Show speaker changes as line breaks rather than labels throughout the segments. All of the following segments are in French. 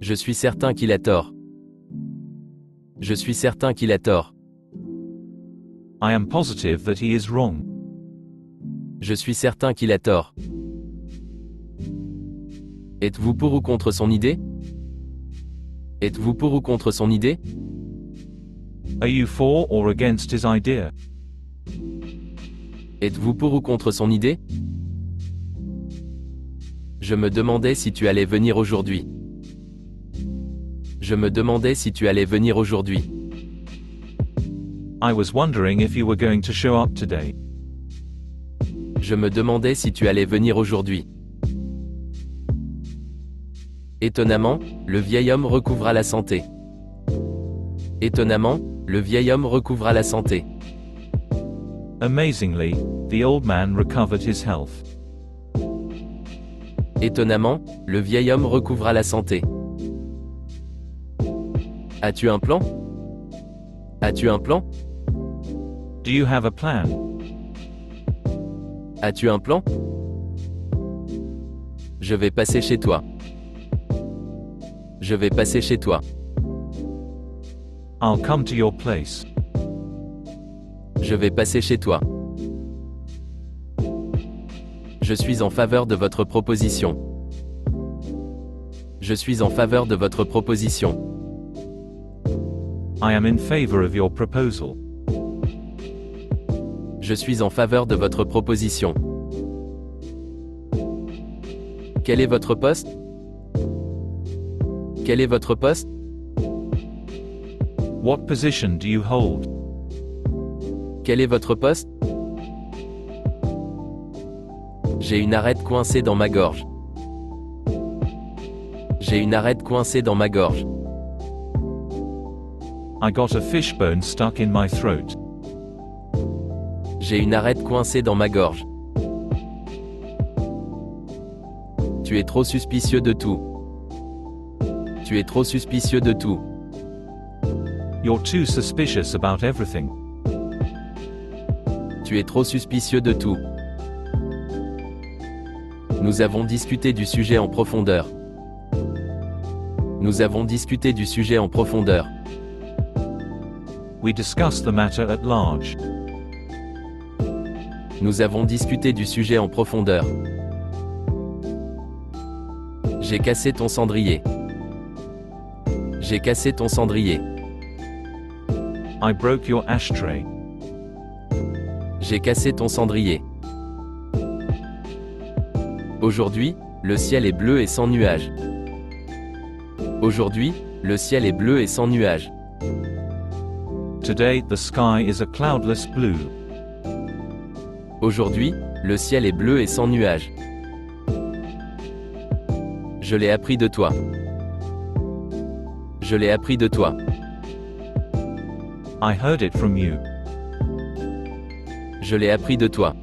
Je suis certain qu'il a tort. Je suis certain qu'il a tort.
I am positive that he is wrong.
Je suis certain qu'il a tort. Êtes-vous pour ou contre son idée? Êtes-vous pour ou contre son idée?
Are you for or against his idea?
Êtes-vous pour ou contre son idée? Je me demandais si tu allais venir aujourd'hui. Je me demandais si tu allais venir aujourd'hui.
I was wondering if you were going to show up today.
Je me demandais si tu allais venir aujourd'hui. Étonnamment, le vieil homme recouvra la santé. Étonnamment, le vieil homme recouvra la santé.
Amazingly, the old man recovered his health.
Étonnamment, le vieil homme recouvra la santé. As-tu un plan? As-tu un plan?
Do you have a plan?
As-tu un plan? Je vais passer chez toi. Je vais passer chez toi.
I'll come to your place.
Je vais passer chez toi. Je suis en faveur de votre proposition. Je suis en faveur de votre proposition.
I am in favor of your proposal.
Je suis en faveur de votre proposition. Quel est votre poste? Quel est votre poste?
What position do you hold?
Quel est votre poste? J'ai une arête coincée dans ma gorge. J'ai une arête coincée dans ma gorge.
I got a fishbone stuck in my throat.
J'ai une arête coincée dans ma gorge. Tu es trop suspicieux de tout. Tu es trop suspicieux de tout.
You're too suspicious about everything.
Tu es trop suspicieux de tout. Nous avons discuté du sujet en profondeur. Nous avons discuté du sujet en profondeur.
We discussed the matter at large.
Nous avons discuté du sujet en profondeur. J'ai cassé ton cendrier. J'ai cassé ton cendrier.
I broke your ashtray.
J'ai cassé ton cendrier. Aujourd'hui, le ciel est bleu et sans nuages. Aujourd'hui, le ciel est bleu et sans nuages.
Today, the sky is a cloudless blue.
Aujourd'hui, le ciel est bleu et sans nuages. Je l'ai appris de toi. Je l'ai appris de toi.
I heard it from you.
Je l'ai appris de toi.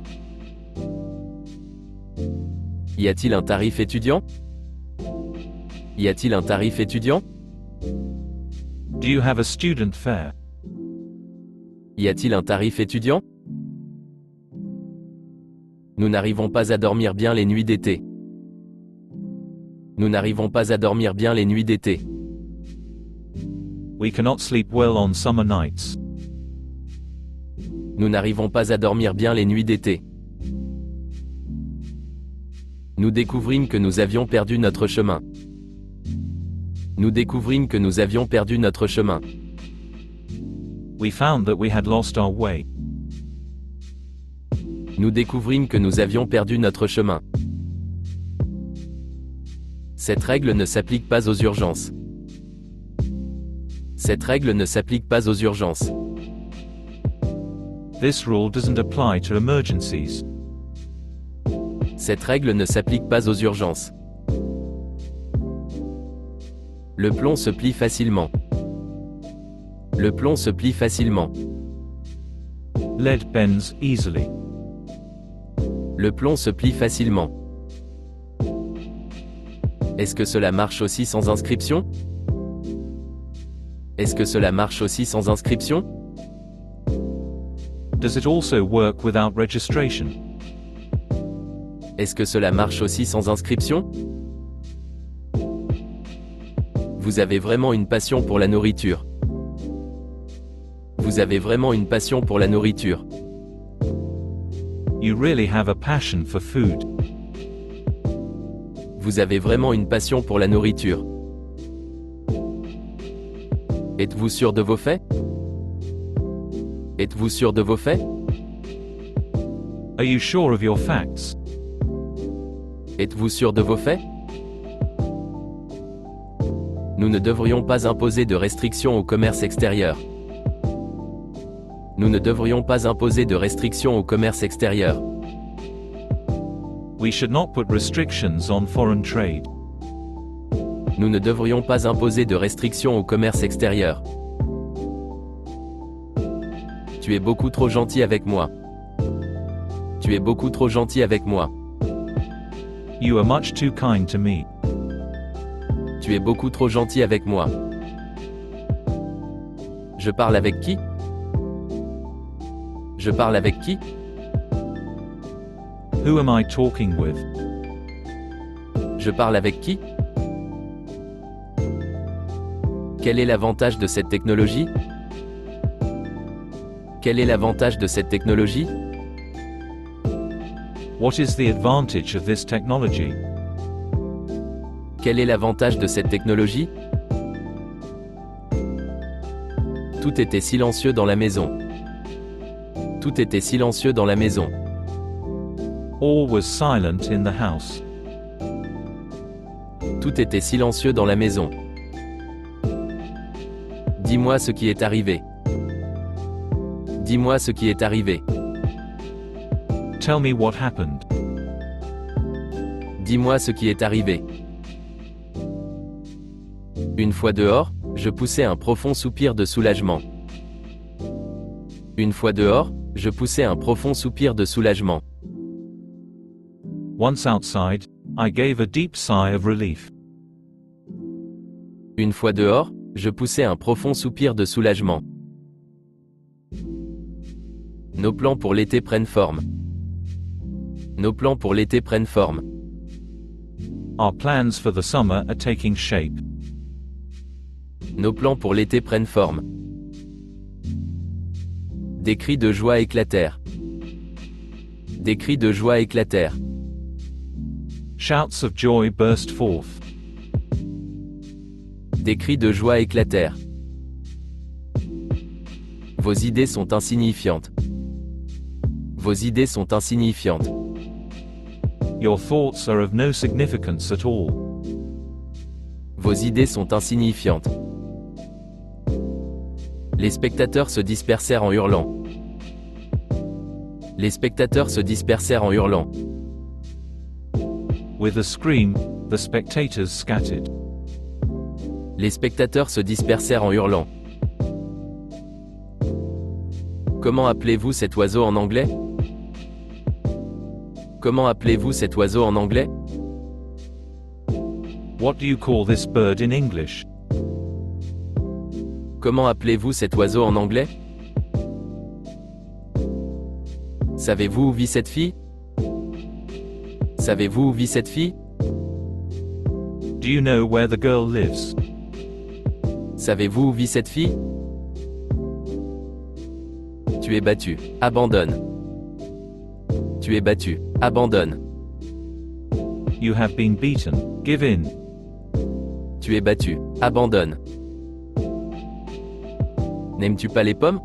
Y a-t-il un tarif étudiant? Y a-t-il un tarif étudiant?
Do you have a student fare?
Y a-t-il un tarif étudiant? Nous n'arrivons pas à dormir bien les nuits d'été. Nous n'arrivons pas à dormir bien les nuits d'été.
We cannot sleep well on summer nights.
Nous n'arrivons pas à dormir bien les nuits d'été. Nous découvrîmes que nous avions perdu notre chemin. Nous découvrîmes que nous avions perdu notre chemin.
We found that we had lost our way.
Nous découvrîmes que nous avions perdu notre chemin. Cette règle ne s'applique pas aux urgences. Cette règle ne s'applique pas aux urgences.
This rule doesn't apply to emergencies.
Cette règle ne s'applique pas aux urgences. Le plomb se plie facilement. Le plomb se plie facilement.
Lead bends easily.
Le plomb se plie facilement. Est-ce que cela marche aussi sans inscription? Est-ce que cela marche aussi sans inscription?
Does it also work without registration?
Est-ce que cela marche aussi sans inscription? Vous avez vraiment une passion pour la nourriture. Vous avez vraiment une passion pour la nourriture.
You really have a passion for food.
Vous avez vraiment une passion pour la nourriture. Êtes-vous sûr de vos faits? Êtes-vous sûr de vos faits?
Are you sure of your facts?
Êtes-vous sûr de vos faits? Nous ne devrions pas imposer de restrictions au commerce extérieur. Nous ne devrions pas imposer de restrictions au commerce extérieur.
We should not put restrictions on foreign trade.
Nous ne devrions pas imposer de restrictions au commerce extérieur. Tu es beaucoup trop gentil avec moi. Tu es beaucoup trop gentil avec moi.
You are much too kind to me.
Tu es beaucoup trop gentil avec moi. Je parle avec qui? Je parle avec qui?
Who am I talking with?
Je parle avec qui? Quel est l'avantage de cette technologie? Quel est l'avantage de cette technologie?
What is the advantage of this technology?
Quel est l'avantage de cette technologie? Tout était silencieux dans la maison. Tout était silencieux dans la maison.
All was silent in the house.
Tout était silencieux dans la maison. Dis-moi ce qui est arrivé. Dis-moi ce qui est arrivé.
Tell me what happened.
Dis-moi ce qui est arrivé. Une fois dehors, je poussai un profond soupir de soulagement. Une fois dehors, je poussai un profond soupir de soulagement.
Once outside, I gave a deep sigh of relief.
Une fois dehors, je poussai un profond soupir de soulagement. Nos plans pour l'été prennent forme. Nos plans pour l'été prennent forme.
Our plans for the summer are taking shape.
Nos plans pour l'été prennent forme. Des cris de joie éclatèrent. Des cris de joie éclatèrent.
Shouts of joy burst forth.
Des cris de joie éclatèrent. Vos idées sont insignifiantes. Vos idées sont insignifiantes.
Your thoughts are of no significance at all.
Vos idées sont insignifiantes. Les spectateurs se dispersèrent en hurlant. Les spectateurs se dispersèrent en hurlant.
With a scream, the spectators scattered.
Les spectateurs se dispersèrent en hurlant. Comment appelez-vous cet oiseau en anglais? Comment appelez-vous cet oiseau en anglais?
What do you call this bird in English?
Comment appelez-vous cet oiseau en anglais? Savez-vous où vit cette fille? Savez-vous où vit cette fille?
Do you know where the girl lives?
Savez-vous où vit cette fille? Tu es battu. Abandonne. Tu es battu. Abandonne.
You have been beaten. Give in.
Tu es battu. Abandonne. N'aimes-tu pas les pommes?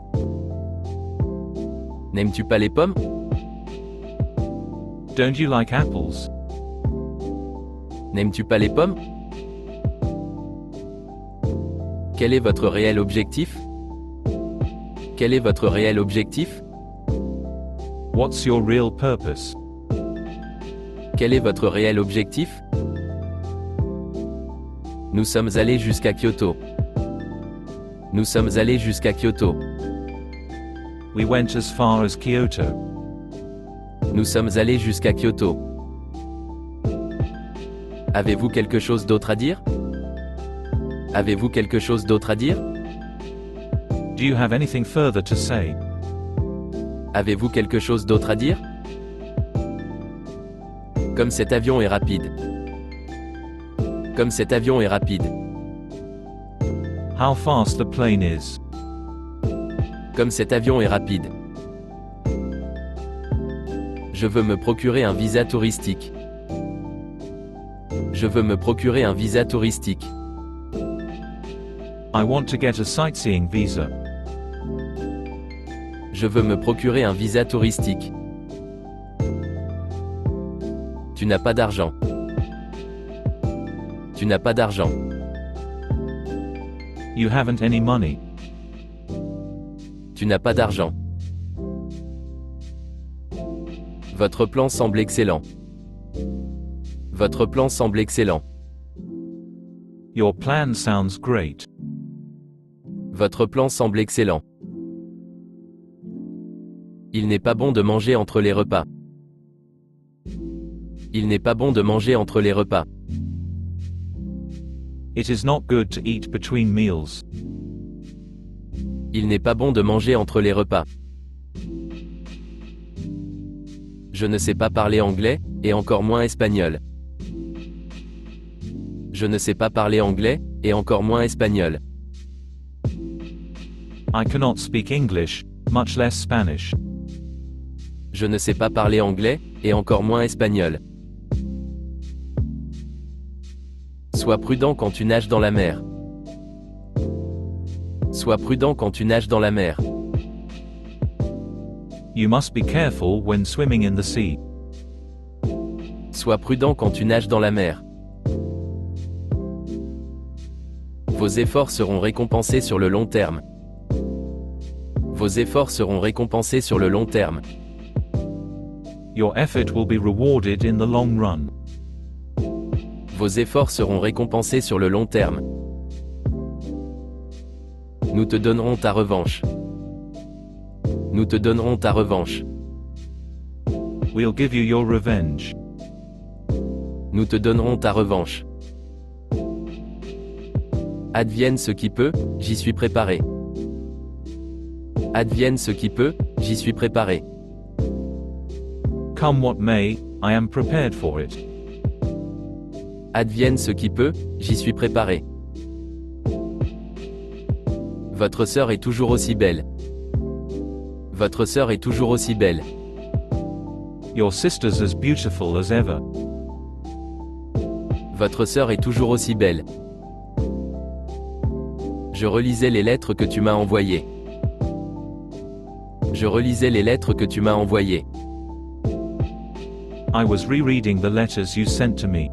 N'aimes-tu pas les pommes?
Don't you like apples?
N'aimes-tu pas les pommes? Quel est votre réel objectif? Quel est votre réel objectif?
What's your real purpose?
Quel est votre réel objectif? Nous sommes allés jusqu'à Kyoto. Nous sommes allés jusqu'à Kyoto.
We went as far as Kyoto.
Nous sommes allés jusqu'à Kyoto. Avez-vous quelque chose d'autre à dire? Avez-vous quelque chose d'autre à dire?
Do you have anything further to say?
Avez-vous quelque chose d'autre à dire? Comme cet avion est rapide. Comme cet avion est rapide.
How fast the plane is.
Comme cet avion est rapide. Je veux me procurer un visa touristique. Je veux me procurer un visa touristique.
I want to get a sightseeing visa.
Je veux me procurer un visa touristique. Tu n'as pas d'argent. Tu n'as pas d'argent.
You haven't any money.
Tu n'as pas d'argent. Votre plan semble excellent. Votre plan semble excellent.
Your plan sounds great.
Votre plan semble excellent. Il n'est pas bon de manger entre les repas. Il n'est pas bon de manger entre les repas.
It is not good to eat between meals.
Il n'est pas bon de manger entre les repas. Je ne sais pas parler anglais, et encore moins espagnol. Je ne sais pas parler anglais, et encore moins espagnol.
I cannot speak English, much less Spanish.
Je ne sais pas parler anglais, et encore moins espagnol. Sois prudent quand tu nages dans la mer. Sois prudent quand tu nages dans la mer.
You must be careful when swimming in the sea.
Sois prudent quand tu nages dans la mer. Vos efforts seront récompensés sur le long terme. Vos efforts seront récompensés sur le long terme.
Your effort will be rewarded in the long run.
Vos efforts seront récompensés sur le long terme. Nous te donnerons ta revanche. Nous te donnerons ta revanche.
We'll give you your revenge.
Nous te donnerons ta revanche. Advienne ce qui peut, j'y suis préparé. Advienne ce qui peut, j'y suis préparé.
Come what may, I am prepared for it.
Advienne ce qui peut, j'y suis préparé. Votre sœur est toujours aussi belle. Votre sœur est toujours aussi belle.
Your sister's as beautiful as ever.
Votre sœur est toujours aussi belle. Je relisais les lettres que tu m'as envoyées. Je relisais les lettres que tu m'as envoyées.
I was rereading the letters you sent to me.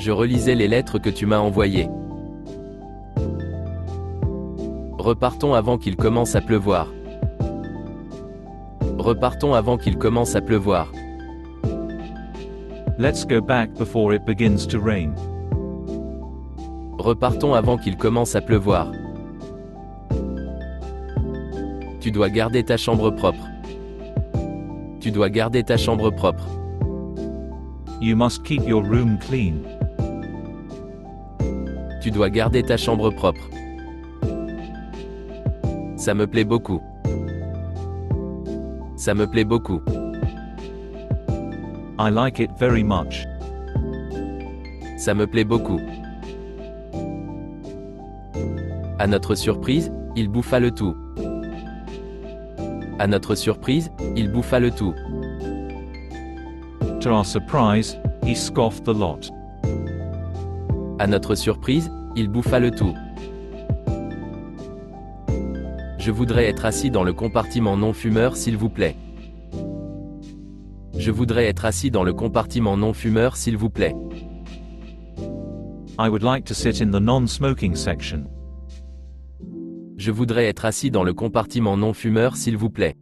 Je relisais les lettres que tu m'as envoyées. Repartons avant qu'il commence à pleuvoir. Repartons avant qu'il commence à pleuvoir.
Let's go back before it begins to rain.
Repartons avant qu'il commence à pleuvoir. Tu dois garder ta chambre propre. Tu dois garder ta chambre propre.
You must keep your room clean.
Tu dois garder ta chambre propre. Ça me plaît beaucoup. Ça me plaît beaucoup.
I like it very much.
Ça me plaît beaucoup. À notre surprise, il bouffa le tout. À notre surprise, il bouffa le tout.
To our surprise, he scoffed the lot.
À notre surprise, il bouffa le tout. Je voudrais être assis dans le compartiment non-fumeur s'il vous plaît. Je voudrais être assis dans le compartiment non-fumeur s'il vous plaît.
I would like to sit in the non-smoking section.
Je voudrais être assis dans le compartiment non-fumeur s'il vous plaît.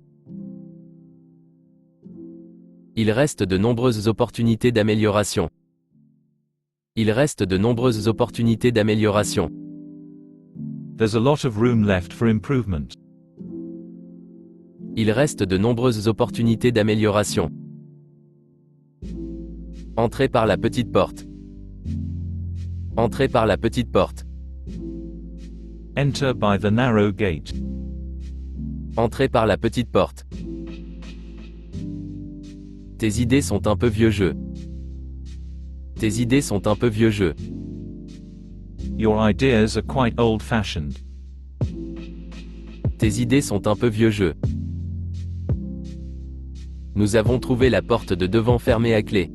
Il reste de nombreuses opportunités d'amélioration. Il reste de nombreuses opportunités d'amélioration.
There's a lot of room left for improvement.
Il reste de nombreuses opportunités d'amélioration. Entrez par la petite porte. Entrez par la petite porte.
Enter by the narrow gate.
Entrez par la petite porte. Tes idées sont un peu vieux jeu. Tes idées sont un peu vieux jeu.
Your ideas are quite old-fashioned.
Tes idées sont un peu vieux jeu. Nous avons trouvé la porte de devant fermée à clé.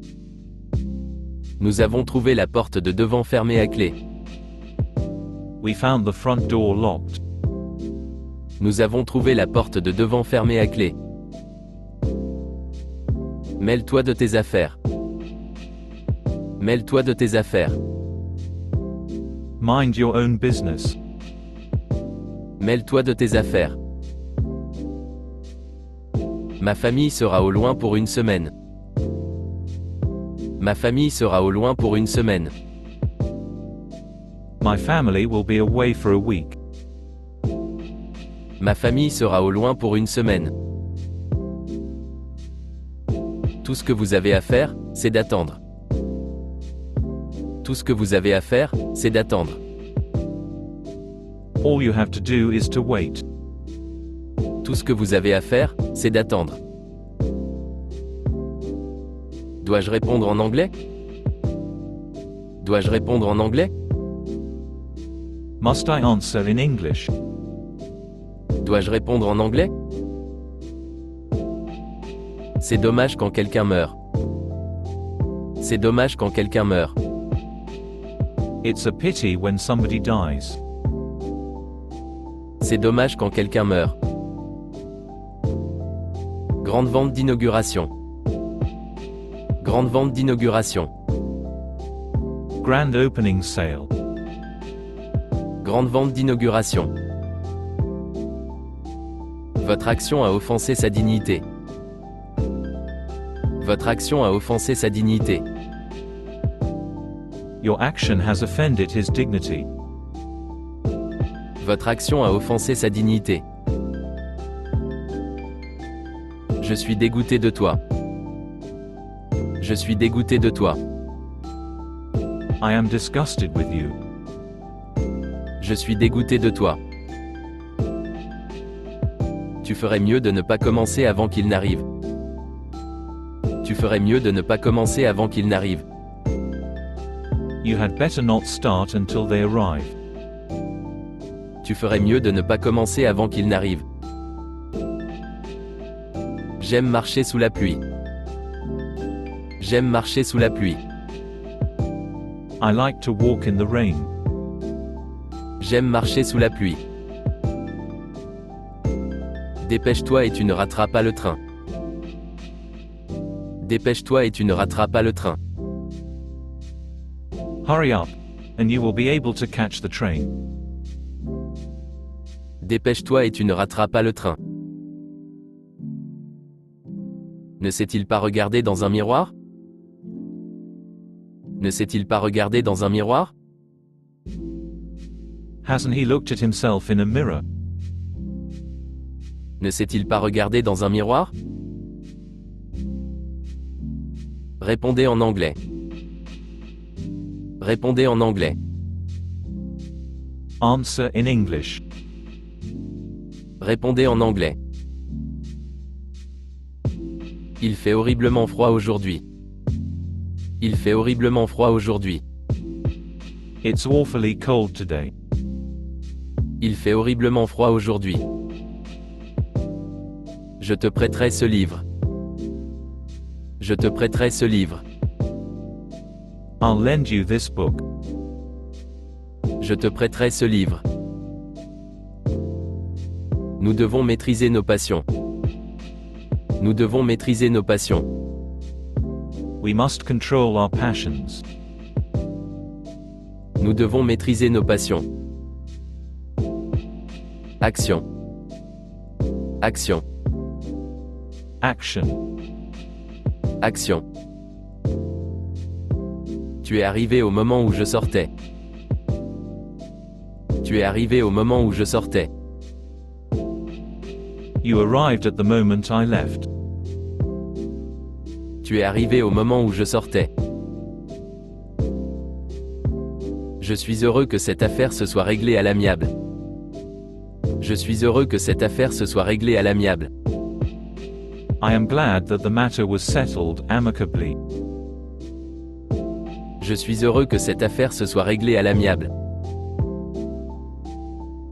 Nous avons trouvé la porte de devant fermée à clé.
We found the front door locked.
Nous avons trouvé la porte de devant fermée à clé. Mêle-toi de tes affaires. Mêle-toi de tes affaires.
Mind your own business.
Mêle-toi de tes affaires. Ma famille sera au loin pour une semaine. Ma famille sera au loin pour une semaine.
My family will be away for a week.
Ma famille sera au loin pour une semaine. Tout ce que vous avez à faire, c'est d'attendre. Tout ce que vous avez à faire, c'est d'attendre.
All you have to do is to wait.
Tout ce que vous avez à faire, c'est d'attendre. Dois-je répondre en anglais? Dois-je répondre en anglais?
Must I answer in English?
Dois-je répondre en anglais? C'est dommage quand quelqu'un meurt. C'est dommage quand quelqu'un meurt.
It's a pity when somebody dies.
C'est dommage quand quelqu'un meurt. Grande vente d'inauguration. Grande vente d'inauguration.
Grand opening sale.
Grande vente d'inauguration. Votre action a offensé sa dignité. Votre action a offensé sa dignité.
Your action has offended his dignity.
Votre action a offensé sa dignité. Je suis dégoûté de toi. Je suis dégoûté de toi.
I am disgusted with you.
Je suis dégoûté de toi. Tu ferais mieux de ne pas commencer avant qu'il n'arrive. Tu ferais mieux de ne pas commencer avant qu'il n'arrive.
You had better not start until they arrive.
Tu ferais mieux de ne pas commencer avant qu'il n'arrive. J'aime marcher sous la pluie. J'aime marcher sous la pluie.
I like to walk in the rain.
J'aime marcher sous la pluie. Dépêche-toi et tu ne rateras pas le train. Dépêche-toi et tu ne rateras pas le train.
Hurry up, and you will be able to catch the train.
Dépêche-toi et tu ne rateras pas le train. Ne s'est-il pas regardé dans un miroir? Ne s'est-il pas regardé dans un miroir?
Hasn't he looked at himself in a mirror?
Ne s'est-il pas regardé dans un miroir? Répondez en anglais. Répondez en anglais.
Answer in English.
Répondez en anglais. Il fait horriblement froid aujourd'hui. Il fait horriblement froid aujourd'hui.
It's awfully cold today.
Il fait horriblement froid aujourd'hui. Je te prêterai ce livre. Je te prêterai ce livre.
I'll lend you this book.
Je te prêterai ce livre. Nous devons maîtriser nos passions. Nous devons maîtriser nos passions.
We must control our passions.
Nous devons maîtriser nos passions. Action. Action.
Action.
Action. Tu es arrivé au moment où je sortais. Tu es arrivé au moment où je sortais.
You arrived at the moment I left.
Tu es arrivé au moment où je sortais. Je suis heureux que cette affaire se soit réglée à l'amiable. Je suis heureux que cette affaire se soit réglée à l'amiable.
I am glad that the matter was settled amicably.
Je suis heureux que cette affaire se soit réglée à l'amiable.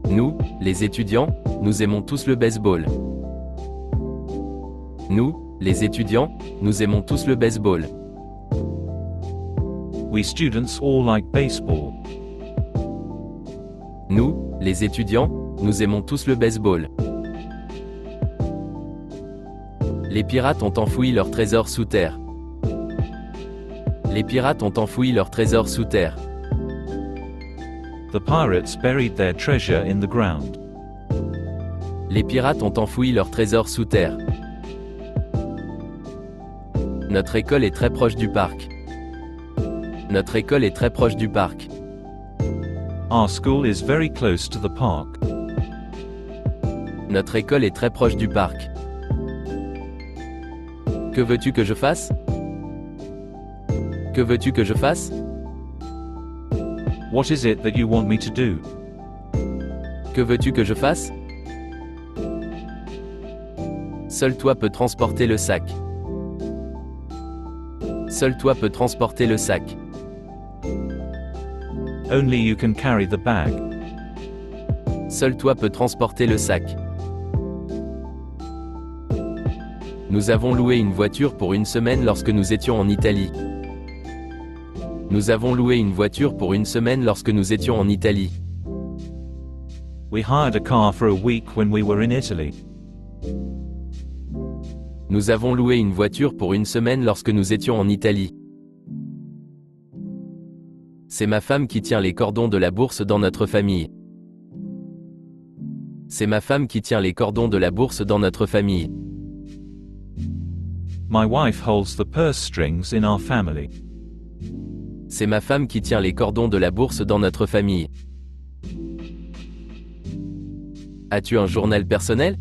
Nous, les étudiants, nous aimons tous le baseball. Nous, les étudiants, nous aimons tous le baseball.
We students all like baseball.
Nous, les étudiants, nous aimons tous le baseball. Les pirates ont enfoui leur trésor sous terre. Les pirates ont enfoui leur trésor sous terre.
The pirates buried their treasure in the ground.
Les pirates ont enfoui leur trésor sous terre. Notre école est très proche du parc. Notre école est très proche du parc.
Our school is very close to the park.
Notre école est très proche du parc. Que veux-tu que je fasse? Que veux-tu que je fasse?
What is it that you want me to do?
Que veux-tu que je fasse? Seul toi peux transporter le sac. Seul toi peux transporter le sac.
Only you can carry the bag.
Seul toi peux transporter le sac. Nous avons loué une voiture pour une semaine lorsque nous étions en Italie. Nous avons loué une voiture pour une semaine lorsque nous étions en Italie.
We hired a car for a week when we were in Italy.
Nous avons loué une voiture pour une semaine lorsque nous étions en Italie. C'est ma femme qui tient les cordons de la bourse dans notre famille. C'est ma femme qui tient les cordons de la bourse dans notre famille.
My wife holds the purse strings in our family.
C'est ma femme qui tient les cordons de la bourse dans notre famille. As-tu un journal personnel?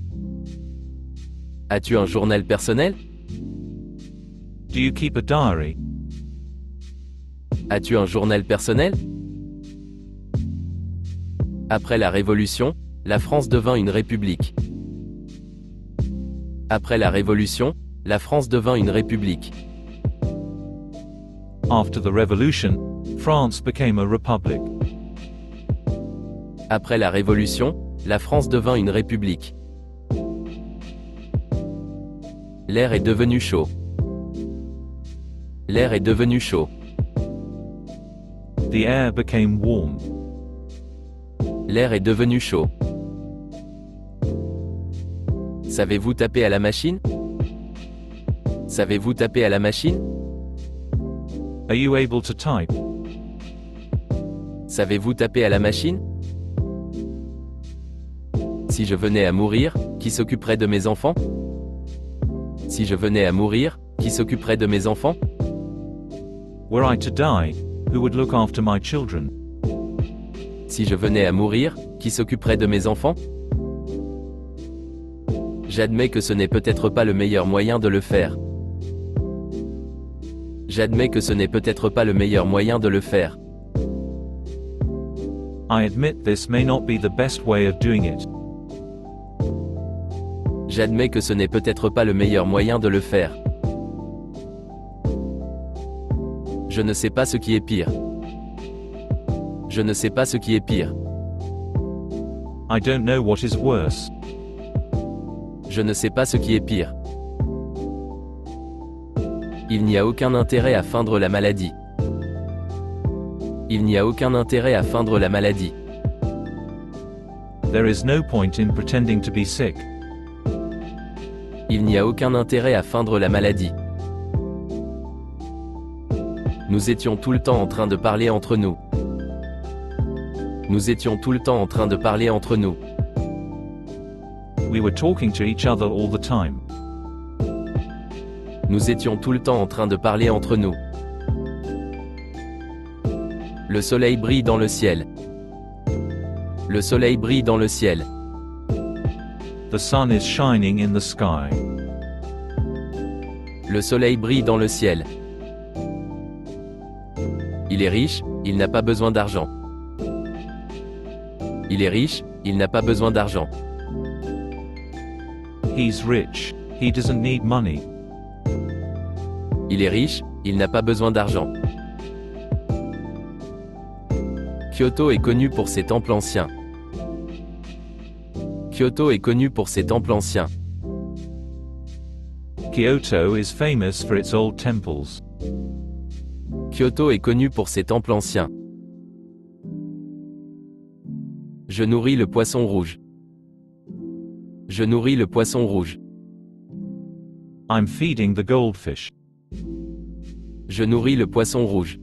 As-tu un journal personnel?
Do you keep a diary?
As-tu un journal personnel? Après la Révolution, la France devint une république. Après la Révolution, la France devint une république.
After the revolution, France became a republic.
Après la Révolution, la France devint une république. L'air est devenu chaud. L'air est devenu chaud.
The air became warm.
L'air est devenu chaud. Savez-vous taper à la machine? Savez-vous taper à la machine?
Are you able to type?
Savez-vous taper à la machine? Si je venais à mourir, qui s'occuperait de mes enfants? Si je venais à mourir, qui s'occuperait de mes enfants?
Were I to die, who would look after my children?
Si je venais à mourir, qui s'occuperait de mes enfants? J'admets que ce n'est peut-être pas le meilleur moyen de le faire. J'admets que ce n'est peut-être pas le meilleur moyen de le faire.
I admit this may not be the best way of doing it.
J'admets que ce n'est peut-être pas le meilleur moyen de le faire. Je ne sais pas ce qui est pire. Je ne sais pas ce qui est pire.
I don't know what is worse.
Je ne sais pas ce qui est pire. Il n'y a aucun intérêt à feindre la maladie. Il n'y a aucun intérêt à feindre la maladie.
There is no point in pretending to be sick.
Il n'y a aucun intérêt à feindre la maladie. Nous étions tout le temps en train de parler entre nous. Nous étions tout le temps en train de parler entre nous.
We were talking to each other all the time.
Nous étions tout le temps en train de parler entre nous. Le soleil brille dans le ciel. Le soleil brille dans le ciel.
The sun is shining in the sky.
Le soleil brille dans le ciel. Il est riche, il n'a pas besoin d'argent. Il est riche, il n'a pas besoin d'argent.
He's rich. He doesn't need money.
Il est riche, il n'a pas besoin d'argent. Kyoto est connu pour ses temples anciens. Kyoto est connu pour ses temples anciens.
Kyoto is famous for its old temples.
Kyoto est connu pour ses temples anciens. Je nourris le poisson rouge. Je nourris le poisson rouge.
I'm feeding the goldfish.
Je nourris le poisson rouge.